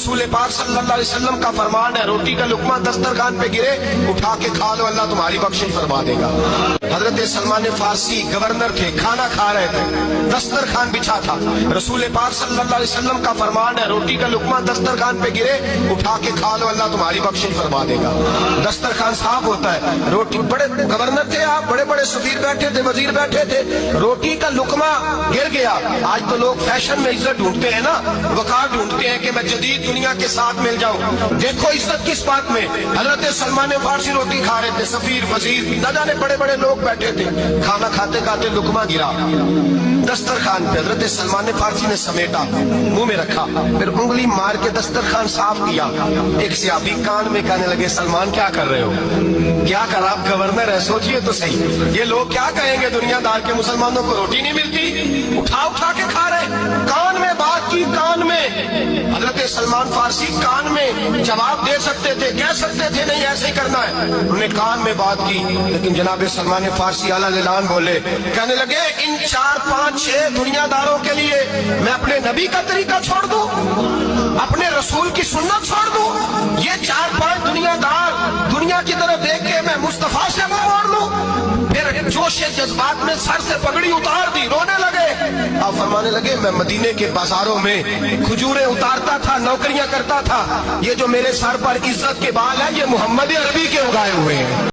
रसूल पाक सल्लल्लाहु अलैहि वसल्लम का फरमान है, रोटी का लुकमा दस्तरखान पे गिरे उठा के खा लो, अल्लाह तुम्हारी बख्शिश फरमा देगा। हजरत सलमान फारसी गवर्नर थे, खाना खा रहे थे, दस्तरखान बिछा था। रसूल पाक सल्लल्लाहु अलैहि वसल्लम का फरमान है, रोटी का लुकमा दस्तरखान पे गिरे उठा के खा लो, अल्लाह तुम्हारी बख्शिश फरमा देगा। दस्तरखान साफ होता है, रोटी, बड़े गवर्नर थे आप, बड़े बड़े सफीर बैठे थे, वजीर बैठे थे, रोटी का लुकमा गिर गया। आज तो लोग फैशन में इज्जत ढूंढते हैं ना, वकार ढूंढते हैं कि मैं जदीद दुनिया के साथ मिल जाऊं। देखो इज्जत किस बात में, हजरत सलमान फारसी रोटी खा रहे थे, सफीर वजीर न जाने बड़े बड़े लोग बैठे थे, खाना खाते खाते लुकमा गिरा दस्तरखान पे। हजरत सलमान फारसी ने समेटा, मुंह में रखा, फिर उंगली मार के दस्तरखान साफ किया। एक सहाबी कान में कहने लगे, सलमान क्या कर रहे हो, क्या कर, आप गवर्नर है, सोचिए तो सही, ये लोग क्या कहेंगे दुनियादार के मुसलमानों को रोटी नहीं मिलती, उठा उठा के खा रहे। कान में बात की, कान में। हजरत सलमान फारसी कान में जवाब दे सकते थे, कह सकते थे नहीं ऐसे ही करना है, उन्होंने कान में बात की, लेकिन जनाब सलमान फारसी आला ऐलान बोले, कहने लगे इन 4 5 6 दुनियादारों के लिए मैं अपने नबी का तरीका छोड़ दूं, अपने रसूल की सुन्नत छोड़ दूं, ये 4 5 दुनियादार दुनिया की तरफ देख के मैं मुस्तफा से मुंह मोड़ लूं। फिर जोश जज्बात में सर से पगड़ी उतार दी, रोने लगे। आप फरमाने लगे, मैं मदीने के बाजारों में खजूरें उतारता था, नौकरियां करता था, ये जो मेरे सर पर इज्जत के बाल है ये मोहम्मद अरबी के उगाए हुए हैं।